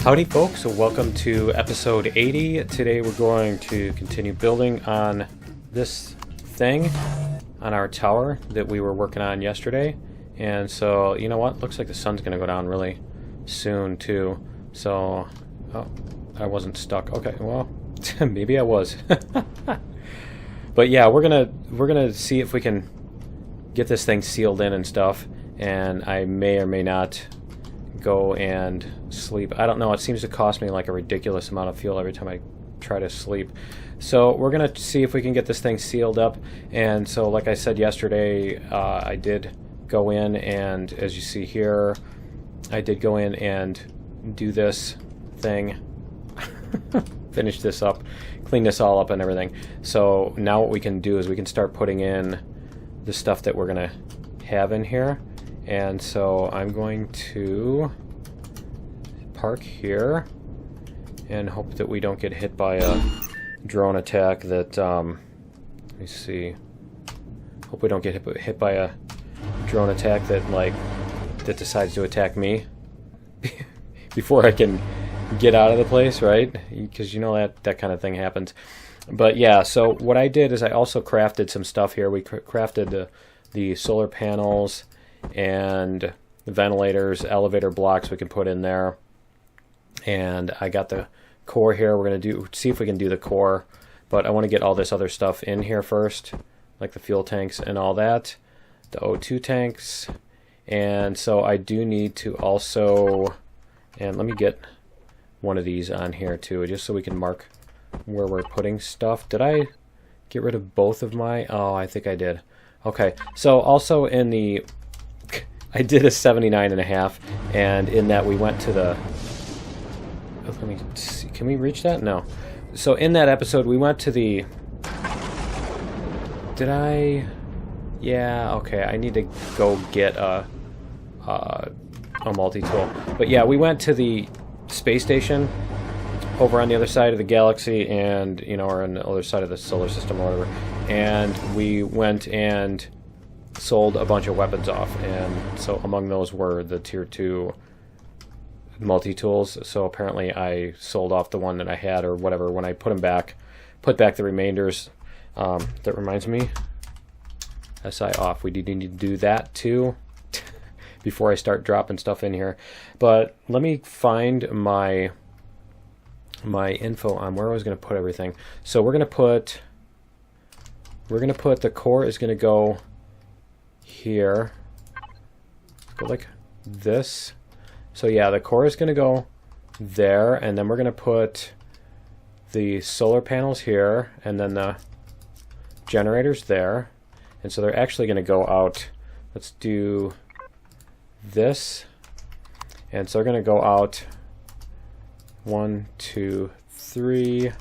Howdy folks, welcome to episode 80. Today we're going to continue building on this thing on our tower that we were working on yesterday. And so, you know what, looks like the sun's going to go down really soon too. So, oh, I wasn't stuck. Okay, well, maybe I was. But yeah, we're gonna see if we can get this thing sealed in and stuff. And I may or may not go and sleep. I don't know, it seems to cost me like a ridiculous amount of fuel every time I try to sleep. So we're gonna see if we can get this thing sealed up. And so like I said yesterday, I did go in, and as you see here, I did go in and do this thing. Finish this up, clean this all up and everything. So now what we can do is we can start putting in the stuff that we're gonna have in here. And so I'm going to park here and hope that we don't get hit by a drone attack that, let me see, hope we don't get hit by a drone attack that decides to attack me before I can get out of the place, right? Because you know that kind of thing happens. But yeah, so what I did is I also crafted some stuff here. We crafted the solar panels and the ventilators, elevator blocks we can put in there. And I got the core here. We're going to see if we can do the core, but I want to get all this other stuff in here first, like the fuel tanks and all that, the O2 tanks. And so I do need to also, and let me get one of these on here too, just so we can mark where we're putting stuff. Did I get rid of both of my, oh, I think I did. Okay, so also in the, I did a 79.5, and in that we went to the, let me see, can we reach that? No. So in that episode we went to the, did I, yeah, okay, I need to go get a multi-tool. But yeah, we went to the space station over on the other side of the galaxy, and, you know, or on the other side of the solar system or whatever, and we went and sold a bunch of weapons off, and so among those were the tier 2 multi-tools. So apparently I sold off the one that I had or whatever when I put back the remainders. That reminds me, SI off, we need to do that too before I start dropping stuff in here. But let me find my info on where I was going to put everything. So we're going to put the core is going to go here. Go like this. So yeah, the core is going to go there, and then we're going to put the solar panels here, and then the generators there. And so they're actually going to go out. Let's do this. And so they're going to go out 1, 2, 3,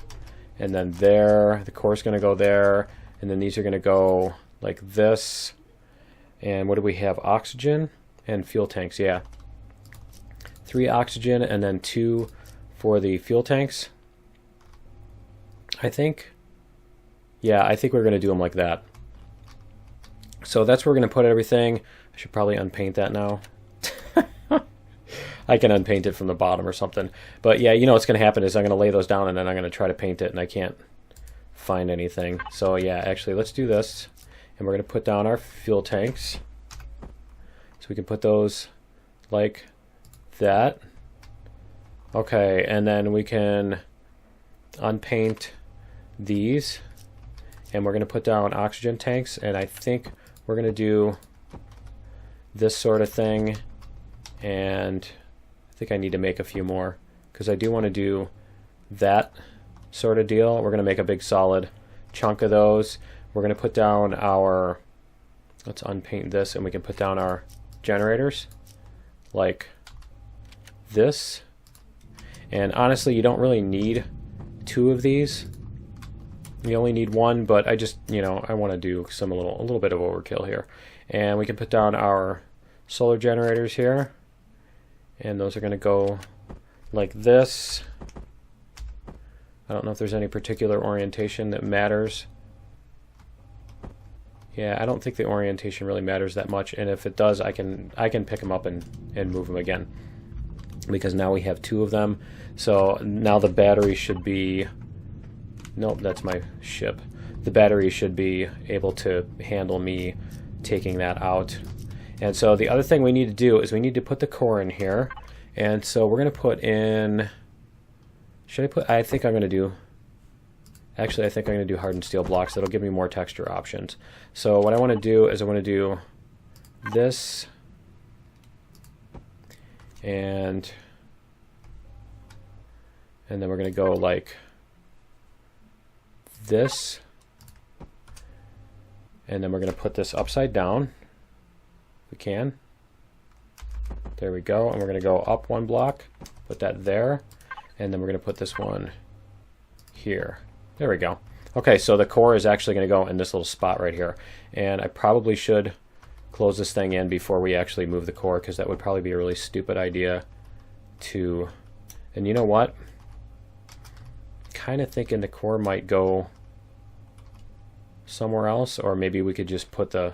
and then there. The core is going to go there, and then these are going to go like this. And what do we have? Oxygen and fuel tanks. Yeah, 3 oxygen and then 2 for the fuel tanks, I think. Yeah, I think we're going to do them like that. So that's where we're going to put everything. I should probably unpaint that now. I can unpaint it from the bottom or something. But yeah, you know what's going to happen is I'm going to lay those down, and then I'm going to try to paint it, and I can't find anything. So yeah, actually, let's do this. And we're going to put down our fuel tanks. So we can put those like that. Okay, and then we can unpaint these. And we're going to put down oxygen tanks. And I think we're going to do this sort of thing. And I think I need to make a few more, because I do want to do that sort of deal. We're going to make a big solid chunk of those. We're going to put down our, let's unpaint this, and we can put down our generators like this. And honestly, you don't really need 2 of these. You only need 1, but I just, you know, I want to do a little bit of overkill here. And we can put down our solar generators here. And those are going to go like this. I don't know if there's any particular orientation that matters. Yeah, I don't think the orientation really matters that much, and if it does, I can pick them up and move them again. because now we have 2 of them. So now the battery should be... Nope, that's my ship. The battery should be able to handle me taking that out. And so the other thing we need to do is we need to put the core in here. And so we're going to put in... Should I put... I think I'm going to do... Actually, I think I'm going to do hardened steel blocks. That'll give me more texture options. So what I want to do is I want to do this. And then we're going to go like this. And then we're going to put this upside down. If we can. There we go. And we're going to go up 1 block. Put that there. And then we're going to put this one here. There we go. Okay, so the core is actually going to go in this little spot right here. And I probably should close this thing in before we actually move the core, because that would probably be a really stupid idea to... And you know what? Kind of thinking the core might go somewhere else, or maybe we could just put the...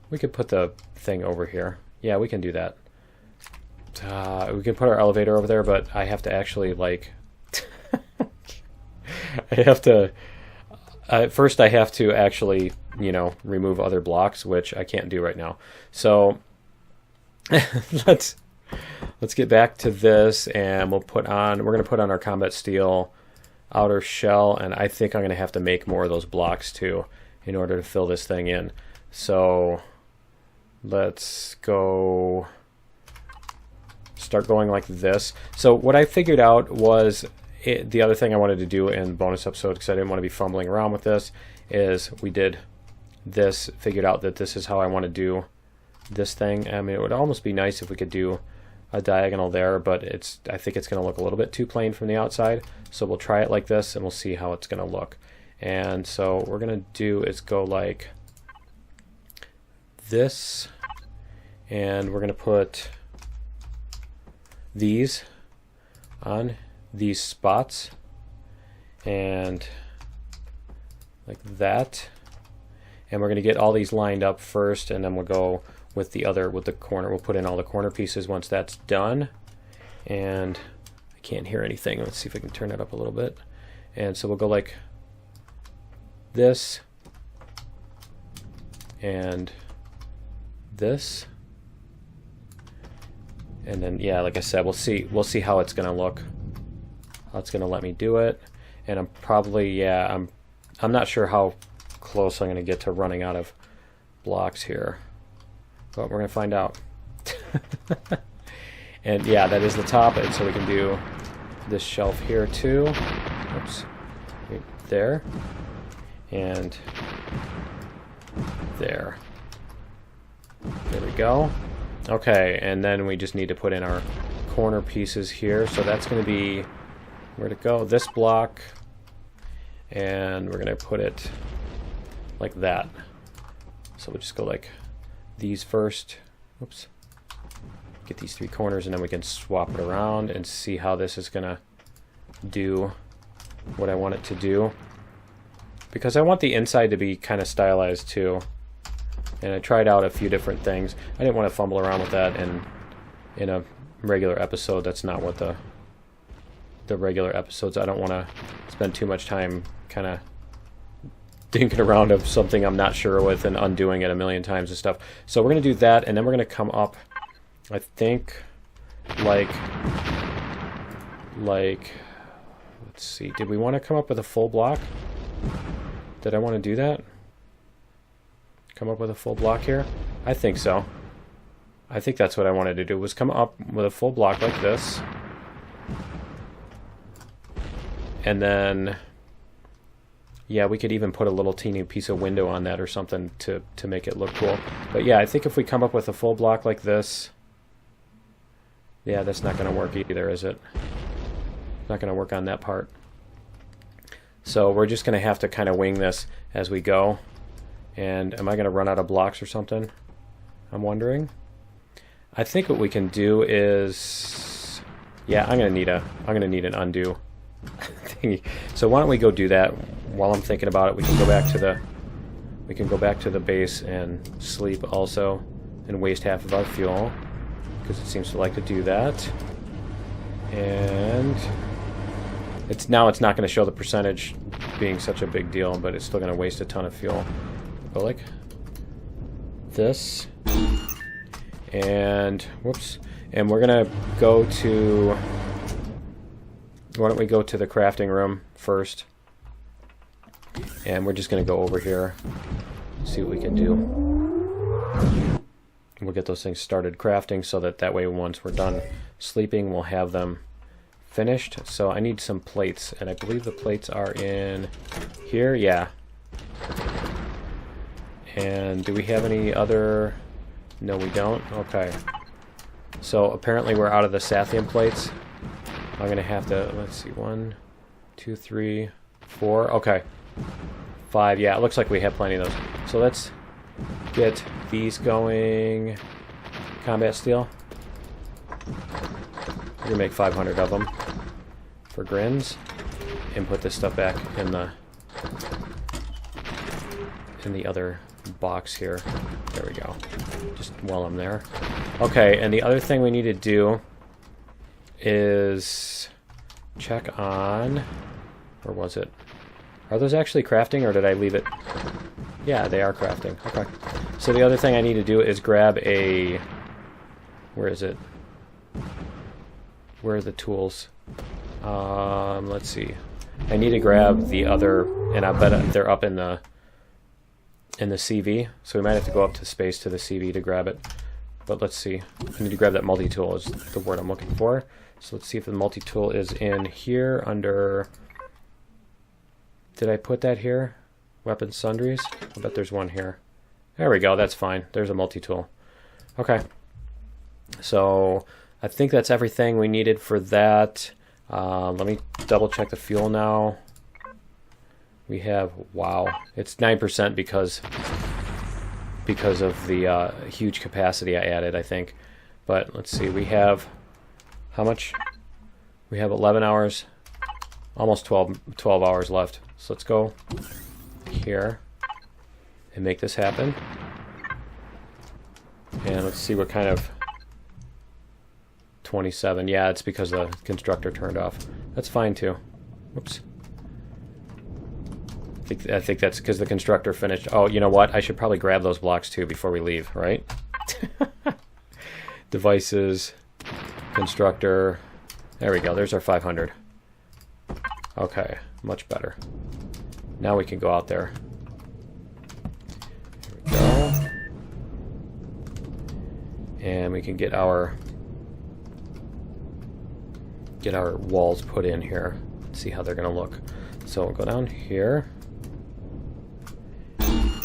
We could put the thing over here. Yeah, we can do that. We can put our elevator over there, but I have to actually, like... I have to... first I have to actually, you know, remove other blocks, which I can't do right now. So let's get back to this, and we're going to put on our combat steel outer shell, and I think I'm going to have to make more of those blocks too in order to fill this thing in. So let's go start going like this. So what I figured out was the other thing I wanted to do in the bonus episode, because I didn't want to be fumbling around with this, is we did this, figured out that this is how I want to do this thing. I mean, it would almost be nice if we could do a diagonal there, but I think it's going to look a little bit too plain from the outside. So we'll try it like this, and we'll see how it's going to look. And so what we're going to do is go like this, and we're going to put these on these spots, and like that, and we're going to get all these lined up first, and then we'll go with the corner. We'll put in all the corner pieces once that's done. And I can't hear anything. Let's see if I can turn it up a little bit. And so we'll go like this and this, and then yeah, like I said, we'll see how it's going to look. How it's going to let me do it. And I'm probably, yeah, I'm not sure how close I'm going to get to running out of blocks here, but we're going to find out. And yeah, that is the top, and so we can do this shelf here too. Oops. Right there. And there. There we go. Okay, and then we just need to put in our corner pieces here. So that's going to be, where to go? This block. And we're going to put it like that. So we'll just go like these first. Oops. Get these three corners, and then we can swap it around and see how this is going to do what I want it to do. Because I want the inside to be kind of stylized too. And I tried out a few different things. I didn't want to fumble around with that in a regular episode. That's not what the regular episodes. I don't want to spend too much time kind of dinking around of something I'm not sure with and undoing it a million times and stuff. So we're going to do that, and then we're going to come up, I think, like, let's see, did we want to come up with a full block? Did I want to do that? Come up with a full block here? I think so. I think that's what I wanted to do, was come up with a full block like this. And then, yeah, we could even put a little teeny piece of window on that or something to make it look cool. But yeah, I think if we come up with a full block like this, yeah, that's not going to work either, is it? Not going to work on that part. So we're just going to have to kind of wing this as we go. And am I going to run out of blocks or something? I'm wondering. I think what we can do is, yeah, I'm going to need an undo thingy. So why don't we go do that? While I'm thinking about it, we can go back to the base and sleep also, and waste half of our fuel, because it seems to like to do that. And it's not going to show the percentage being such a big deal, but it's still going to waste a ton of fuel. Go like this. And whoops. And we're going to go to... Why don't we go to the crafting room first? And we're just going to go over here, see what we can do. We'll get those things started crafting so that way once we're done sleeping, we'll have them finished. So I need some plates, and I believe the plates are in here. Yeah. And do we have any other... No, we don't. Okay. So apparently we're out of the Sathium plates. I'm going to have to... Let's see. 1, 2, 3, 4. Okay. 5. Yeah, it looks like we have plenty of those. So let's get these going. Combat steel. We're going to make 500 of them for grins. And put this stuff back in the other box here. There we go. Just while I'm there. Okay, and the other thing we need to do is check on... Where was it? Are those actually crafting, or did I leave it? Yeah, they are crafting. Okay. So the other thing I need to do is grab a... Where is it? Where are the tools? Let's see. I need to grab the other, and I bet they're up in the CV, so we might have to go up to space to the CV to grab it. But let's see. I need to grab that multi-tool is the word I'm looking for. So let's see if the multi-tool is in here under... Did I put that here? Weapon sundries? I bet there's one here. There we go, that's fine. There's a multi-tool. Okay. So I think that's everything we needed for that. Let me double check the fuel now. We have, wow, it's 9% because of the huge capacity I added, I think. But let's see, we have, how much? We have 11 hours, almost 12 hours left. So let's go here and make this happen. And let's see what kind of... 27. Yeah, it's because the constructor turned off. That's fine too. Whoops. I think that's because the constructor finished. Oh, you know what? I should probably grab those blocks too before we leave, right? Devices, constructor. There we go. There's our 500. Okay, much better. Now we can go out there. There we go. And we can get our walls put in here. See how they're going to look. So we'll go down here.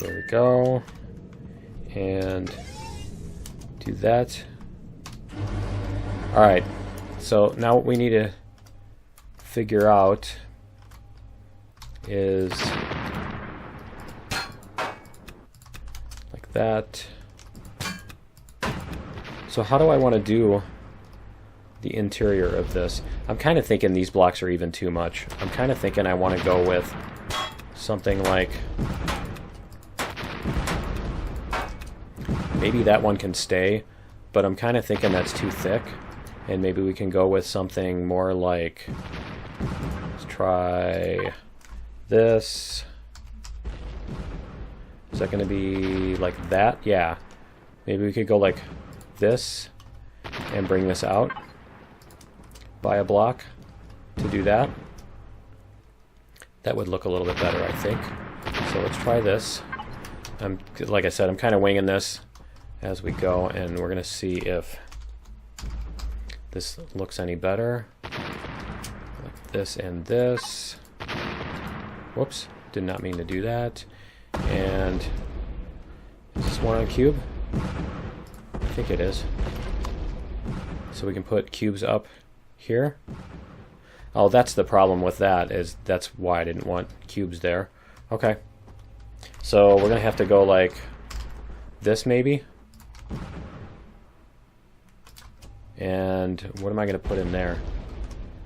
There we go. And do that. Alright. So now what we need to figure out is like that. So how do I want to do the interior of this? I'm kind of thinking these blocks are even too much. I'm kind of thinking I want to go with something like... Maybe that one can stay, but I'm kind of thinking that's too thick. And maybe we can go with something more like... Let's try this. Is that going to be like that? Yeah. Maybe we could go like this and bring this out by a block to do that. That would look a little bit better, I think. So let's try this. Like I said, I'm kind of winging this as we go, and we're going to see if this looks any better. Like this and this. Whoops, did not mean to do that. And is this one on cube? I think it is. So we can put cubes up here. Oh, that's the problem with that, is that's why I didn't want cubes there. Okay. So we're gonna have to go like this maybe. And what am I gonna put in there?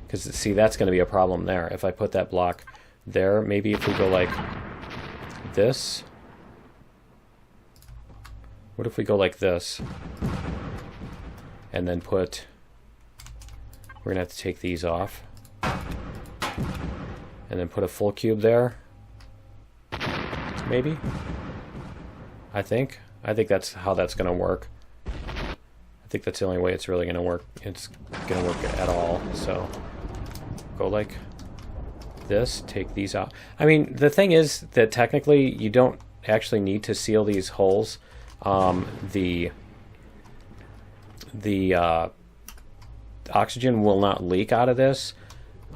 Because see, that's gonna be a problem there. If I put that block there, maybe if we go like this. What if we go like this? And then put We're gonna have to take these off. And then put a full cube there. Maybe? I think that's how that's gonna work. I think that's the only way it's really gonna work. It's gonna work at all. So go like this, take these out. I mean, the thing is that technically you don't actually need to seal these holes. The oxygen will not leak out of this.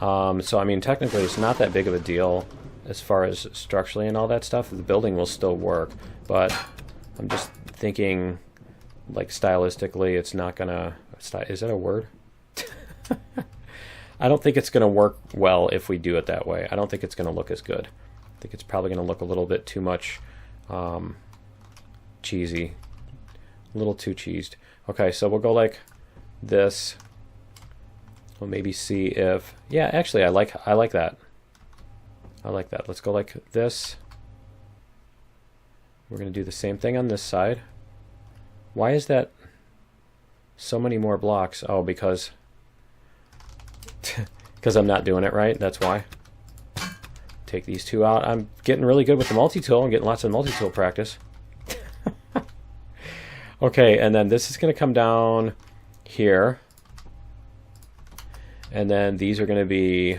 So I mean, technically it's not that big of a deal as far as structurally and all that stuff. The building will still work, but I'm just thinking, like, stylistically, it's not gonna... Is that a word? I don't think it's gonna work well if we do it that way. I don't think it's gonna look as good. I think it's probably gonna look a little bit too much cheesy. A little too cheesed. Okay, so we'll go like this. We'll maybe see if... Yeah, actually, I like that. I like that. Let's go like this. We're going to do the same thing on this side. Why is that so many more blocks? Oh, because I'm not doing it right. That's why. Take these two out. I'm getting really good with the multi-tool. I'm getting lots of multi-tool practice. Okay, and then this is going to come down here. And then these are going to be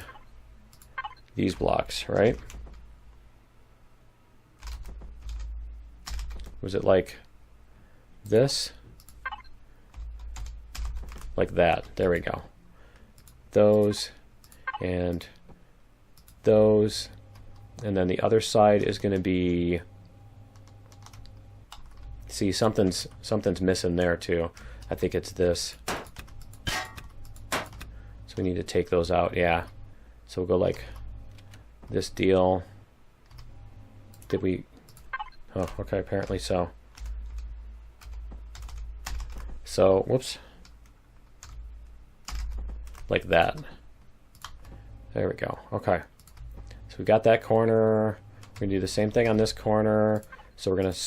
these blocks, right? Was it like this? Like that. There we go. Those and those. And then the other side is going to be... See, something's missing there too. I think it's this. So we need to take those out. Yeah. So we'll go like this deal. Did we... Oh, okay, apparently so. So, whoops. Like that. There we go. Okay. So we got that corner. We're going to do the same thing on this corner. So we're going to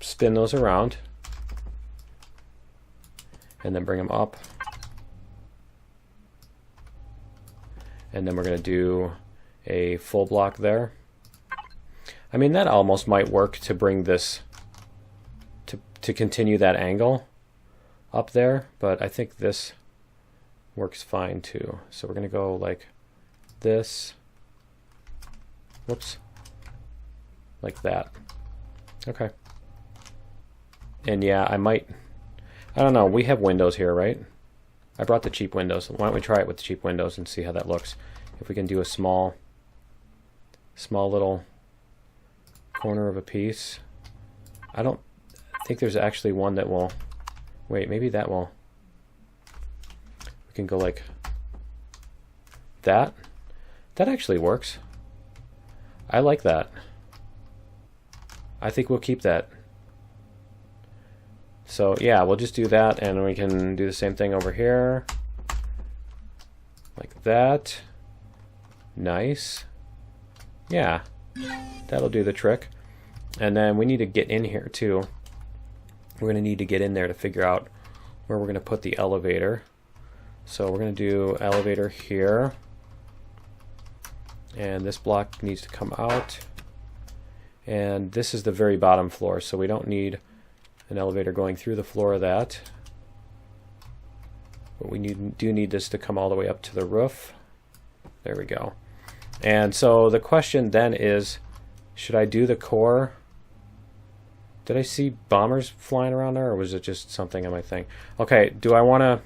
spin those around. And then bring them up. And then we're going to do a full block there. I mean, that almost might work to bring this, to continue that angle up there, but I think this works fine too. So we're going to go like this. Whoops. Like that. Okay. And yeah, I don't know, we have windows here, right? I brought the cheap windows. Why don't we try it with the cheap windows and see how that looks? If we can do a small little corner of a piece. I don't think there's actually one that will... Wait, maybe that will... We can go like that. That actually works. I like that. I think we'll keep that. So yeah, we'll just do that, and we can do the same thing over here. Like that. Nice. Yeah, that'll do the trick. And then we need to get in here too. We're going to need to get in there to figure out where we're going to put the elevator. So we're going to do elevator here. And this block needs to come out. And this is the very bottom floor, so we don't need an elevator going through the floor of that. But we do need this to come all the way up to the roof. There we go. And so the question then is, should I do the core? Did I see bombers flying around there, or was it just something on my thing? Okay, do I want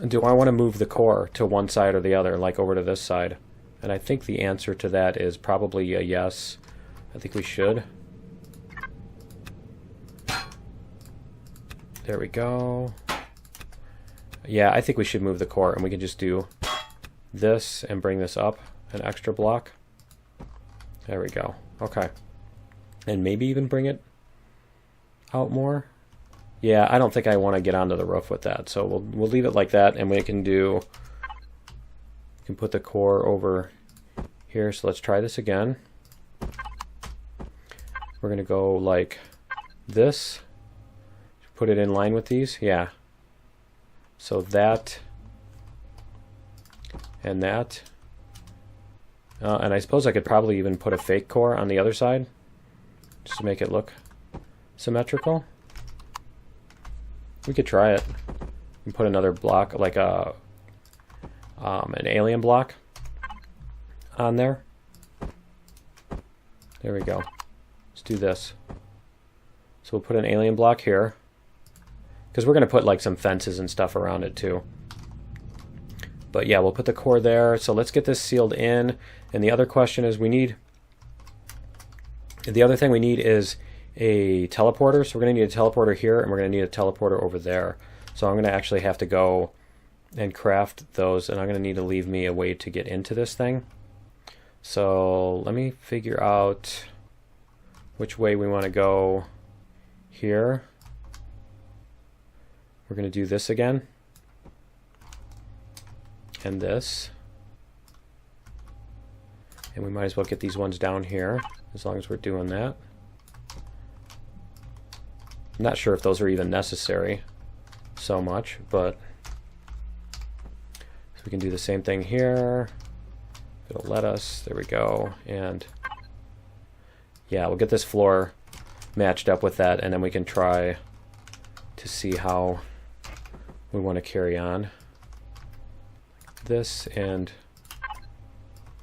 to move the core to one side or the other, like over to this side? And I think the answer to that is probably a yes. I think we should. There we go. Yeah, I think we should move the core, and we can just do this and bring this up an extra block. There we go. Okay. And maybe even bring it out more. Yeah, I don't think I want to get onto the roof with that, so we'll leave it like that, and we can put the core over here. So let's try this again. We're going to go like this. Put it in line with these. Yeah. So that and that. And I suppose I could probably even put a fake core on the other side just to make it look symmetrical. We could try it and put another block, like an alien block on there. There we go. Let's do this. So we'll put an alien block here, because we're going to put like some fences and stuff around it too. But yeah, we'll put the core there. So let's get this sealed in. And the other question is the other thing we need is a teleporter. So we're going to need a teleporter here, and we're going to need a teleporter over there. So I'm going to actually have to go and craft those, and I'm going to need to leave me a way to get into this thing. So let me figure out which way we want to go here. We're going to do this again. And this. And we might as well get these ones down here, as long as we're doing that. I'm not sure if those are even necessary so much, but so we can do the same thing here. It'll let us. There we go. And yeah, we'll get this floor matched up with that, and then we can try to see how we want to carry on. This and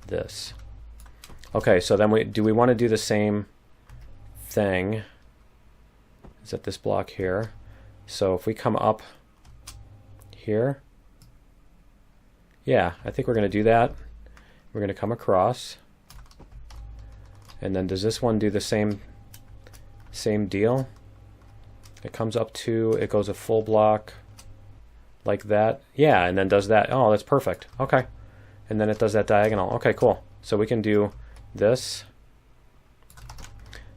this. Okay, so then do we want to do the same thing? Is at this block here. So if we come up here, yeah, I think we're going to do that. We're going to come across, and then does this one do the same deal? It comes up to, it goes a full block like that. Yeah, and then does that. Oh, that's perfect. Okay. And then it does that diagonal. Okay, cool. So we can do this.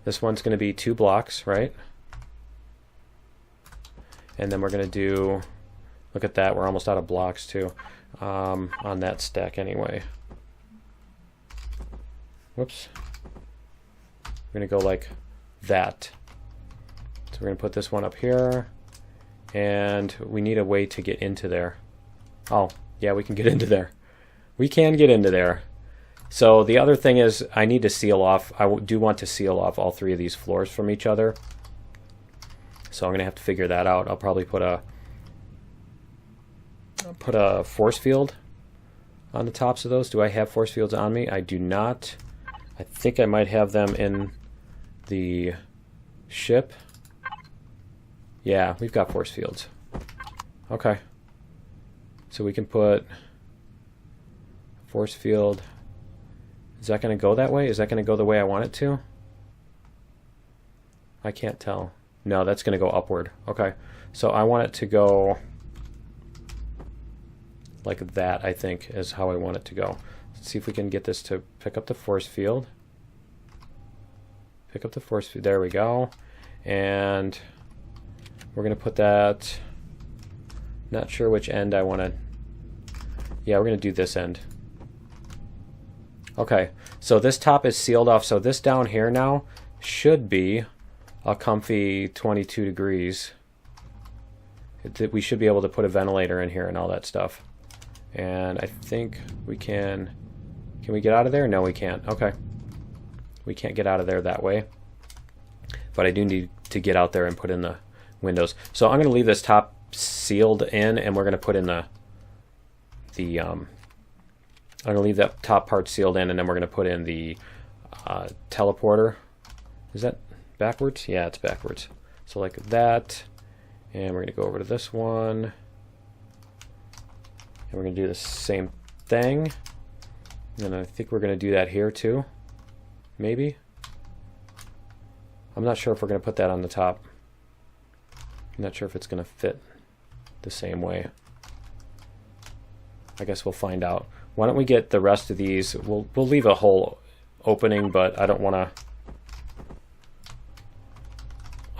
This one's going to be 2 blocks, right? And then we're going to do, look at that, we're almost out of blocks too, on that stack anyway. Whoops. We're going to go like that. So we're going to put this one up here, and we need a way to get into there. Oh, yeah, we can get into there. We can get into there. So the other thing is I need to seal off, I do want to seal off all 3 of these floors from each other. So I'm going to have to figure that out. I'll probably put a force field on the tops of those. Do I have force fields on me? I do not. I think I might have them in the ship. Yeah, we've got force fields. Okay. So we can put force field. Is that going to go that way? Is that going to go the way I want it to? I can't tell. No, that's going to go upward. Okay. So I want it to go like that, I think, is how I want it to go. Let's see if we can get this to pick up the force field. Pick up the force field. There we go. And we're going to put that, not sure which end I want to, yeah, we're going to do this end. Okay, so this top is sealed off, so this down here now should be a comfy 22 degrees. We should be able to put a ventilator in here and all that stuff. And I think we can we get out of there? No, we can't. Okay. We can't get out of there that way. But I do need to get out there and put in the windows. So I'm going to leave this top sealed in, and we're going to put in I'm going to leave that top part sealed in, and then we're going to put in the teleporter. Is that backwards? Yeah, it's backwards. So like that, and we're going to go over to this one, and we're going to do the same thing. And I think we're going to do that here too, maybe. I'm not sure if we're going to put that on the top. I'm not sure if it's going to fit the same way. I guess we'll find out. Why don't we get the rest of these? We'll leave a hole opening, but I don't want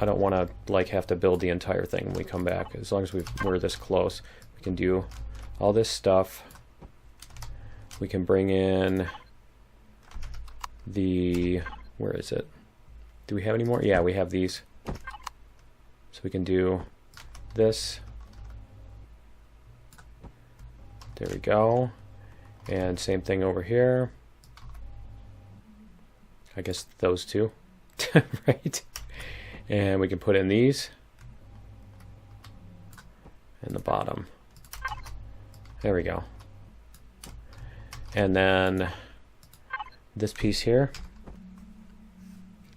to like have to build the entire thing when we come back. As long as we're this close, we can do all this stuff. We can bring in the, where is it? Do we have any more? Yeah, we have these. So we can do this. There we go. And same thing over here. I guess those two. Right? And we can put in these. And the bottom. There we go. And then this piece here.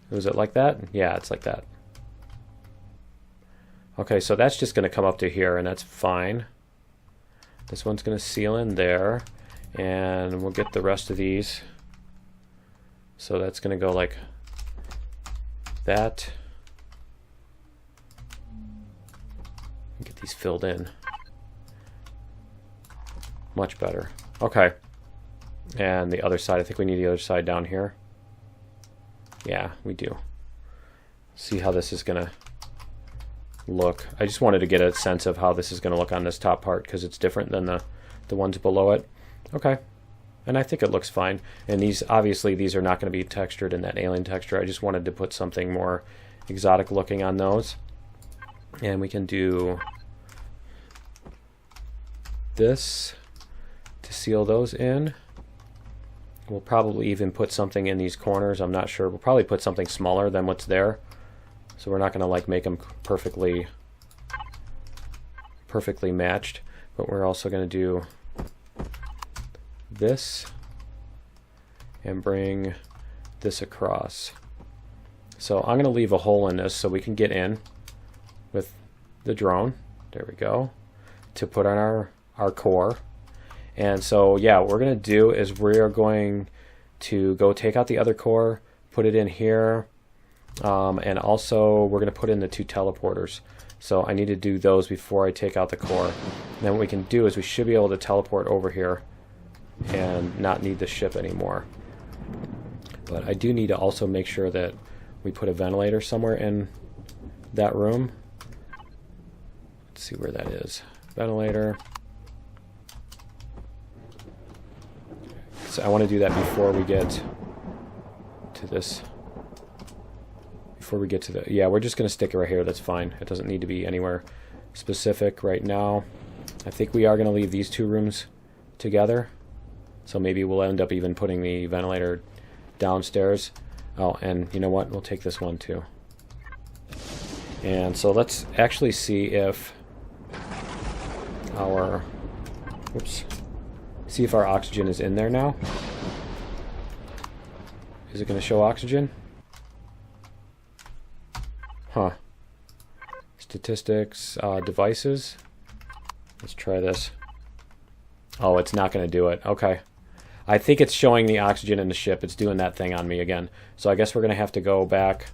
Was it like that? Yeah, it's like that. Okay, so that's just going to come up to here, and that's fine. This one's going to seal in there, and we'll get the rest of these. So that's going to go like that. Get these filled in. Much better. Okay. And the other side, I think we need the other side down here. Yeah, we do. See how this is going to look. I just wanted to get a sense of how this is going to look on this top part because it's different than the ones below it. Okay. And I think it looks fine. And these, obviously, these are not going to be textured in that alien texture. I just wanted to put something more exotic looking on those. And we can do this to seal those in. We'll probably even put something in these corners. I'm not sure. We'll probably put something smaller than what's there. So we're not going to like make them perfectly matched. But we're also going to do this and bring this across. So I'm going to leave a hole in this so we can get in with the drone. There we go. To put on our core. And so, yeah, what we're going to do is we're going to go take out the other core, put it in here, and also we're going to put in the 2 teleporters. So I need to do those before I take out the core. And then what we can do is we should be able to teleport over here and not need the ship anymore. But I do need to also make sure that we put a ventilator somewhere in that room. Let's see where that is. Ventilator. So I want to do that before we get to this. Before we get to the... Yeah, we're just going to stick it right here. That's fine. It doesn't need to be anywhere specific right now. I think we are going to leave these 2 rooms together. So maybe we'll end up even putting the ventilator downstairs. Oh, and you know what? We'll take this one too. And so let's actually see if our... Whoops. See if our oxygen is in there now. Is it going to show oxygen? Huh. Statistics, devices. Let's try this. Oh, it's not going to do it. Okay. I think it's showing the oxygen in the ship. It's doing that thing on me again. So I guess we're going to have to go back.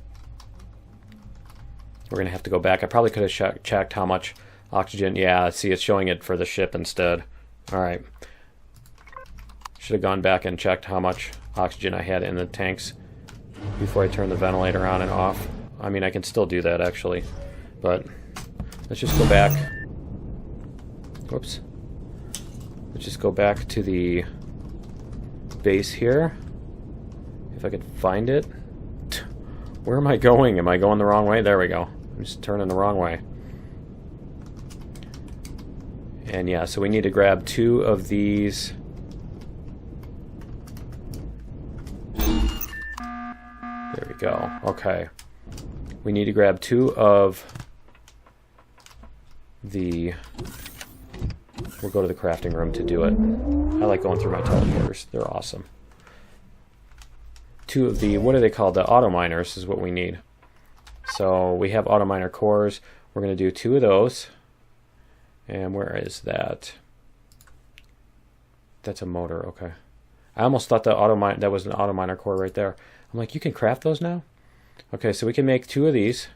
We're going to have to go back. I probably could have checked how much oxygen. Yeah, see, it's showing it for the ship instead. All right. Should have gone back and checked how much oxygen I had in the tanks before I turned the ventilator on and off. I mean, I can still do that, actually. But let's just go back. Whoops. Let's just go back to the base here. If I could find it. Where am I going? Am I going the wrong way? There we go. I'm just turning the wrong way. And yeah, so we need to grab 2 of these. There we go. Okay. We need to grab 2 of the... We'll go to the crafting room to do it. I like going through my teleporters. They're awesome. 2 of the... What are they called? The auto miners is what we need. So we have auto miner cores. We're going to do 2 of those. And where is that? That's a motor. Okay. I almost thought that was an auto miner core right there. I'm like, you can craft those now? Okay, so we can make 2 of these.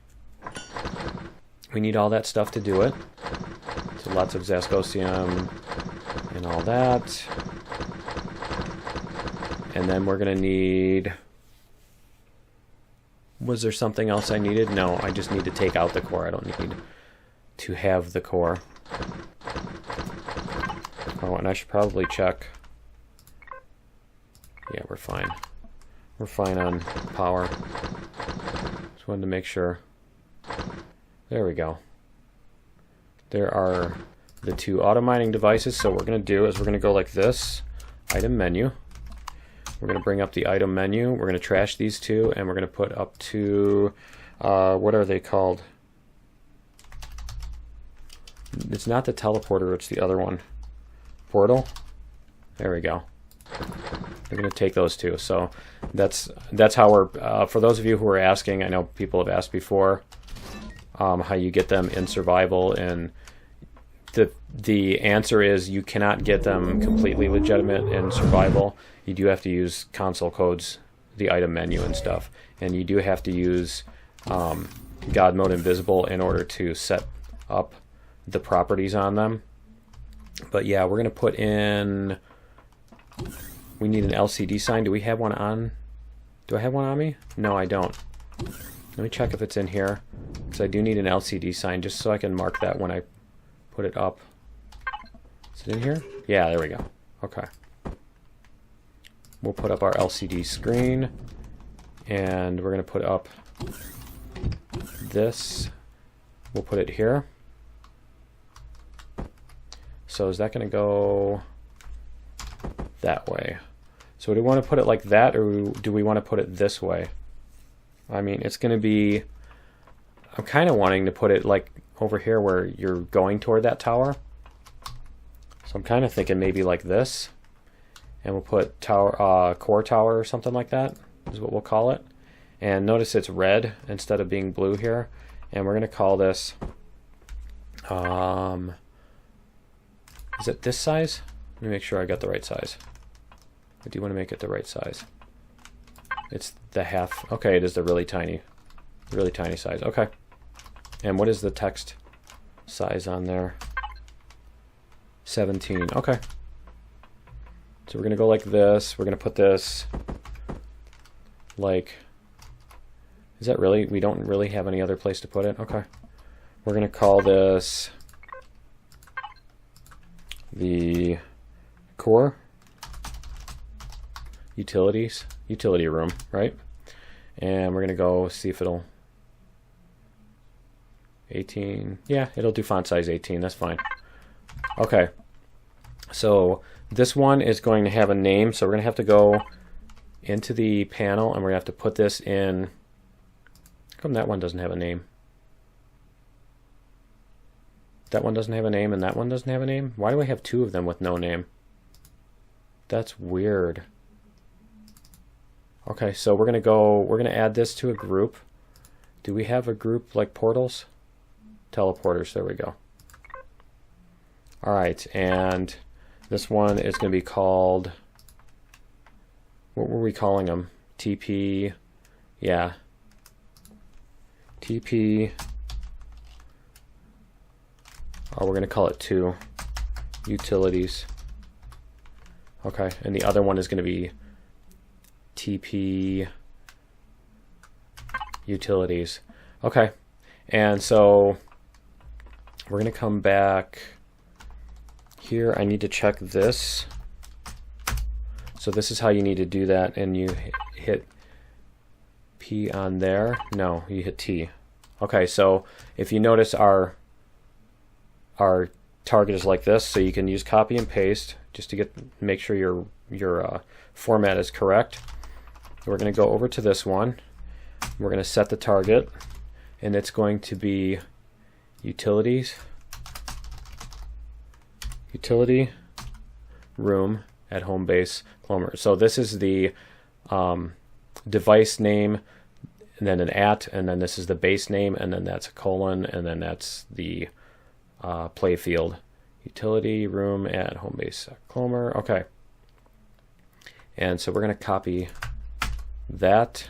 We need all that stuff to do it. So lots of Zascosium and all that. And then we're going to need... Was there something else I needed? No, I just need to take out the core. I don't need to have the core. Oh, and I should probably check... Yeah, we're fine. We're fine on power. Just wanted to make sure. There we go. There are the two auto mining devices. So what we're going to do is we're going to go like this, item menu. We're going to bring up the item menu. We're going to trash these two, and we're going to put up to, what are they called? It's not the teleporter, it's the other one. Portal. There we go. We're going to take those two. So that's how we're, for those of you who are asking, I know people have asked before, how you get them in survival, and the answer is you cannot get them completely legitimate in survival. You do have to use console codes, the item menu and stuff, and you do have to use God Mode Invisible in order to set up the properties on them. But yeah, we're going to put in, we need an LCD sign. Do we have one on? Do I have one on me? No, I don't. Let me check if it's in here, because I do need an LCD sign just so I can mark that when I put it up. Is it in here? Yeah, there we go. Okay. We'll put up our LCD screen, and we're going to put up this. We'll put it here. So is that going to go that way? So do we want to put it like that, or do we want to put it this way? I mean, it's going to be, I'm kind of wanting to put it like over here where you're going toward that tower. So I'm kind of thinking maybe like this. And we'll put tower, core tower or something like that is what we'll call it. And notice it's red instead of being blue here. And we're going to call this, is it this size? Let me make sure I got the right size. I do want to make it the right size. It's the half. Okay, it is the really tiny size. Okay. And what is the text size on there? 17. Okay. So we're going to go like this. We're going to put this like, is that really, we don't really have any other place to put it? Okay. We're going to call this the core utility room, right? And we're going to go see if it'll 18. Yeah, it'll do font size 18. That's fine. Okay. So this one is going to have a name, so we're going to have to go into the panel and we're going to have to put this in. How come that one doesn't have a name? That one doesn't have a name and that one doesn't have a name? Why do I have two of them with no name? That's weird. Okay, so we're going to add this to a group. Do we have a group like portals? Teleporters, there we go. All right, and this one is going to be called, what were we calling them? TP, yeah. TP, oh, we're going to call it 2 utilities. Okay, and the other one is going to be TP utilities. Okay, and so we're going to come back here. I need to check this. So this is how you need to do that, and you hit P on there. No, you hit T. Okay, so if you notice our target is like this, so you can use copy and paste just to make sure your format is correct. We're going to go over to this one. We're going to set the target, and it's going to be utilities, utility room at home base Plummer. So this is the device name, and then an @ and then this is the base name, and then that's a colon, and then that's the play field. Utility room at home base Plummer. Okay. And so we're going to copy that.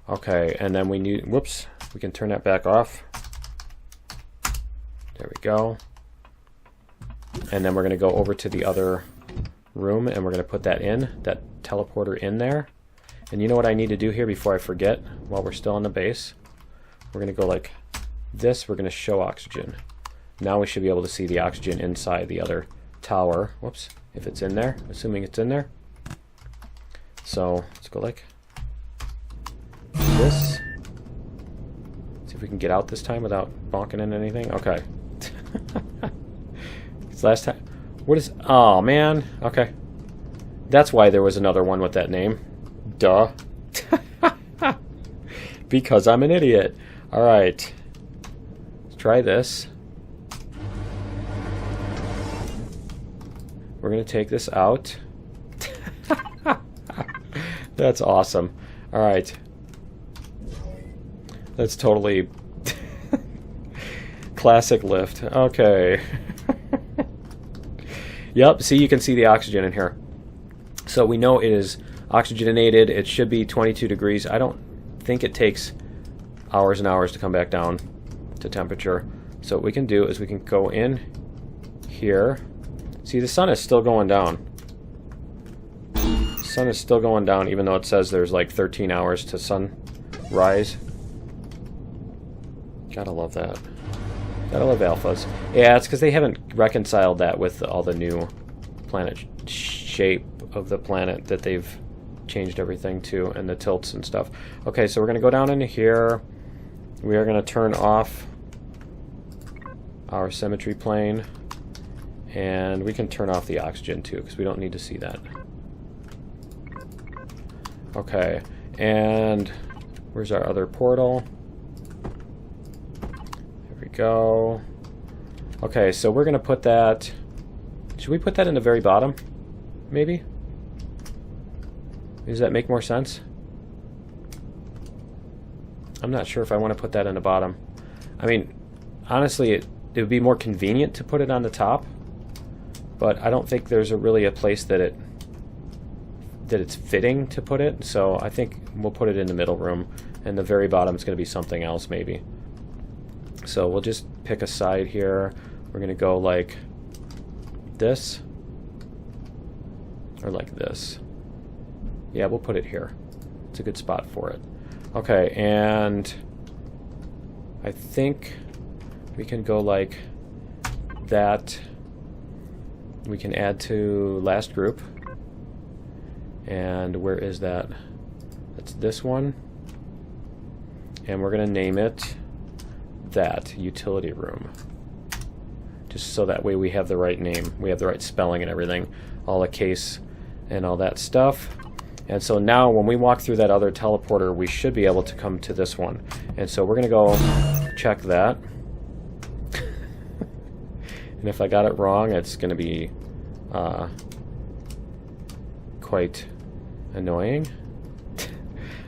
Okay, and then we need, whoops, we can turn that back off. There we go. And then we're going to go over to the other room, and we're going to put that teleporter in there. And you know what I need to do here before I forget, while we're still on the base? We're going to go like this. We're going to show oxygen. Now we should be able to see the oxygen inside the other tower. Whoops, if it's in there, assuming it's in there. So let's go like this. See if we can get out this time without bonking in anything. Okay. It's last time. What is... Oh, man. Okay. That's why there was another one with that name. Duh. Because I'm an idiot. Alright. Let's try this. We're going to take this out. That's awesome. Alright. That's totally... classic lift. Okay. Yep, see, you can see the oxygen in here. So we know it is oxygenated. It should be 22 degrees. I don't think it takes hours and hours to come back down to temperature. So what we can do is we can go in here. See, the sun is still going down. The sun is still going down, even though it says there's like 13 hours to sunrise. Gotta love that. Gotta love alphas. Yeah, it's because they haven't reconciled that with all the new planet shape of the planet that they've changed everything to, and the tilts and stuff. Okay, so we're going to go down into here. We are going to turn off our symmetry plane, and we can turn off the oxygen too, because we don't need to see that. Okay, and where's our other portal? Go. Okay, so we're going to put that... Should we put that in the very bottom? Maybe? Does that make more sense? I'm not sure if I want to put that in the bottom. I mean, honestly, it would be more convenient to put it on the top, but I don't think there's really a place that it's fitting to put it, so I think we'll put it in the middle room, and the very bottom is going to be something else, maybe. So we'll just pick a side here. We're going to go like this. Or like this. Yeah, we'll put it here. It's a good spot for it. Okay, and I think we can go like that. We can add to last group. And where is that? That's this one. And we're going to name it that utility room, just so that way we have the right name, we have the right spelling and everything, all the case and all that stuff. And so now when we walk through that other teleporter, we should be able to come to this one, and so we're gonna go check that. And if I got it wrong, it's gonna be quite annoying.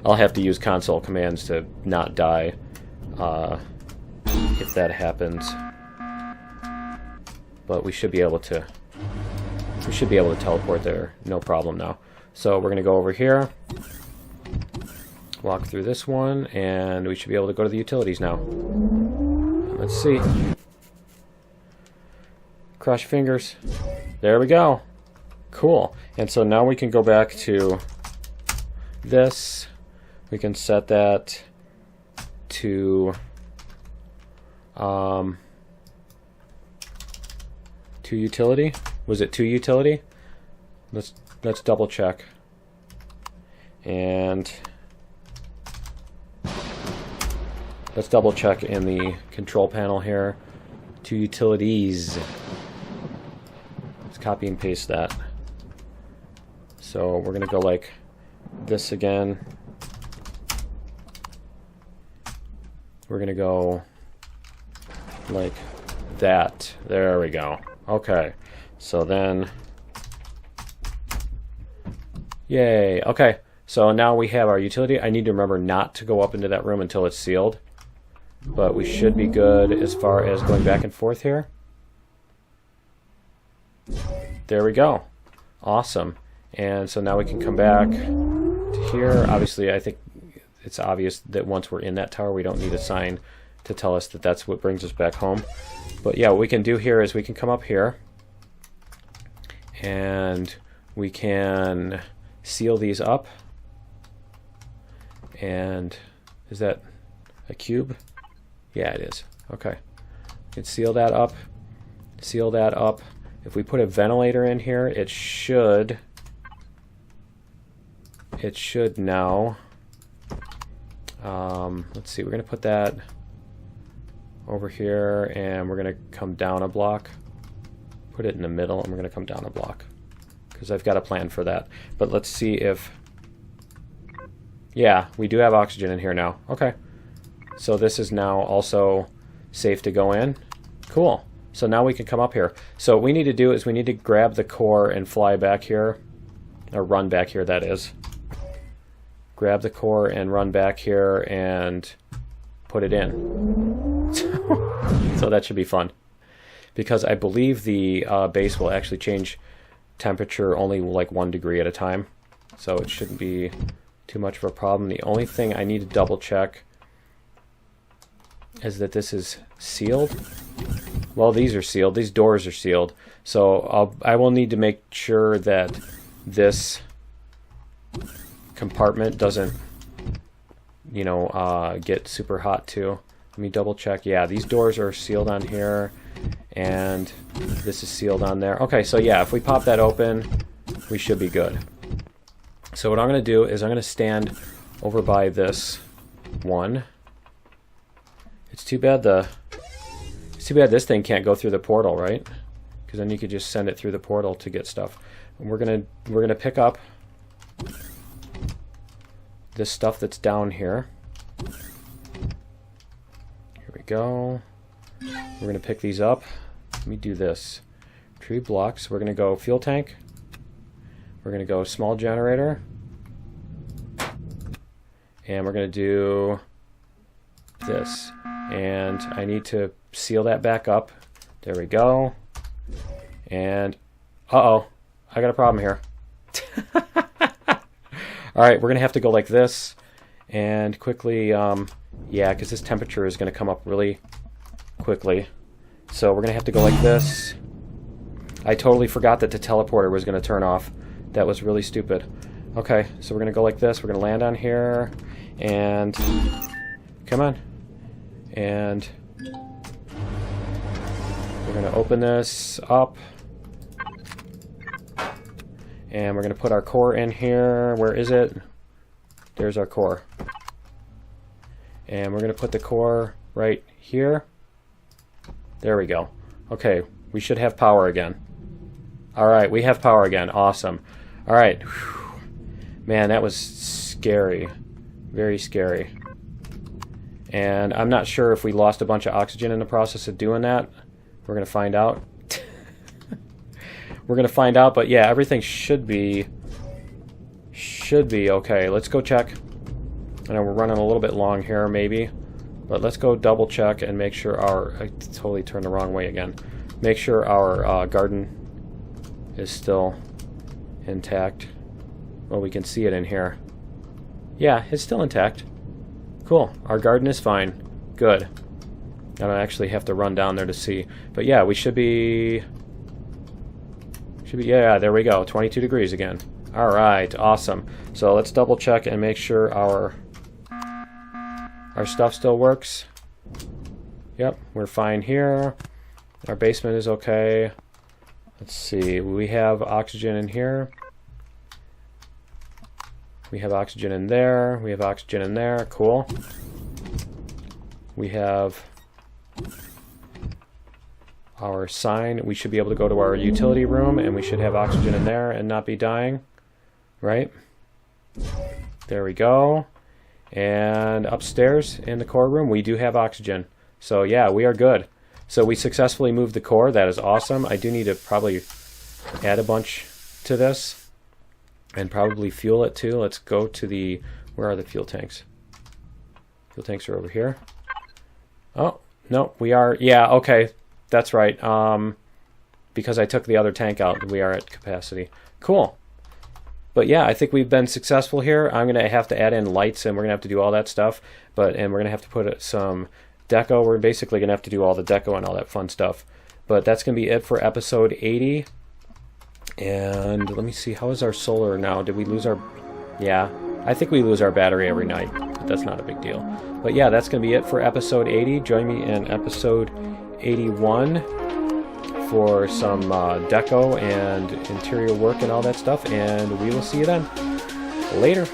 I'll have to use console commands to not die if that happens, but we should be able to teleport there, no problem now. So we're gonna go over here, walk through this one, and we should be able to go to the utilities now. Let's see. Cross your fingers. There we go. Cool. And so now we can go back to this. We can set that to utility. Was it to utility? Let's double check. And let's double check in the control panel here. To utilities. Let's copy and paste that. So we're gonna go like this again. We're gonna go like that. There we go. Okay. So then, yay. Okay. So now we have our utility. I need to remember not to go up into that room until it's sealed. But we should be good as far as going back and forth here. There we go. Awesome. And so now we can come back to here. Obviously, I think it's obvious that once we're in that tower, we don't need a sign to tell us that that's what brings us back home. But yeah, what we can do here is we can come up here and we can seal these up. And is that a cube? Yeah, it is. Okay. We can seal that up. Seal that up. If we put a ventilator in here, it should now, let's see, we're going to put that over here, and we're going to come down a block. Put it in the middle, and we're going to come down a block. Because I've got a plan for that. But let's see if... Yeah, we do have oxygen in here now. Okay. So this is now also safe to go in. Cool. So now we can come up here. So what we need to do is we need to grab the core and fly back here. Or run back here, that is. Grab the core and run back here and put it in. So that should be fun. Because I believe the base will actually change temperature only like 1 degree at a time. So it shouldn't be too much of a problem. The only thing I need to double check is that this is sealed. Well, these are sealed. These doors are sealed. So I will need to make sure that this compartment doesn't, you know, get super hot too. Let me double check. Yeah, these doors are sealed on here, and this is sealed on there. Okay, so yeah, if we pop that open, we should be good. So what I'm going to do is I'm going to stand over by this one. It's too bad this thing can't go through the portal, right? Because then you could just send it through the portal to get stuff. And we're gonna pick up this stuff that's down here. Here we go. We're gonna pick these up. Let me do this. Tree blocks. We're gonna go fuel tank. We're gonna go small generator. And we're gonna do this. And I need to seal that back up. There we go. And uh-oh, I got a problem here. Alright, we're gonna have to go like this and quickly, yeah, because this temperature is gonna come up really quickly. So we're gonna have to go like this. I totally forgot that the teleporter was gonna turn off. That was really stupid. Okay, so we're gonna go like this. We're gonna land on here and come on. And we're going to open this up. And we're going to put our core in here. Where is it? There's our core. And we're going to put the core right here. There we go. Okay, we should have power again. Alright, we have power again. Awesome. Alright. Man, that was scary. Very scary. And I'm not sure if we lost a bunch of oxygen in the process of doing that. We're going to find out. We're going to find out, but yeah, everything should be okay. Let's go check. I know we're running a little bit long here, maybe. But let's go double check and make sure I totally turned the wrong way again. Make sure our garden is still intact. Well, we can see it in here. Yeah, it's still intact. Cool. Our garden is fine. Good. I don't actually have to run down there to see. But yeah, we should be... Yeah, there we go. 22 degrees again. Alright, awesome. So let's double check and make sure our stuff still works. Yep, we're fine here. Our basement is okay. Let's see. We have oxygen in here. We have oxygen in there. We have oxygen in there. Cool. We have our sign. We should be able to go to our utility room, and we should have oxygen in there and not be dying. Right? There we go. And upstairs in the core room, we do have oxygen. So yeah, we are good. So we successfully moved the core. That is awesome. I do need to probably add a bunch to this. And probably fuel it too. Let's go to the... Where are the fuel tanks? Fuel tanks are over here. Oh, no, we are... Yeah, okay. That's right. Because I took the other tank out, we are at capacity. Cool. But yeah, I think we've been successful here. I'm going to have to add in lights, and we're going to have to do all that stuff. And we're going to have to put some deco. We're basically going to have to do all the deco and all that fun stuff. But that's going to be it for episode 80. And let me see, how is our solar now? Did we lose our... Yeah, I think we lose our battery every night, but that's not a big deal. But yeah, that's going to be it for episode 80. Join me in episode 81 for some deco and interior work and all that stuff, and we will see you then. Later.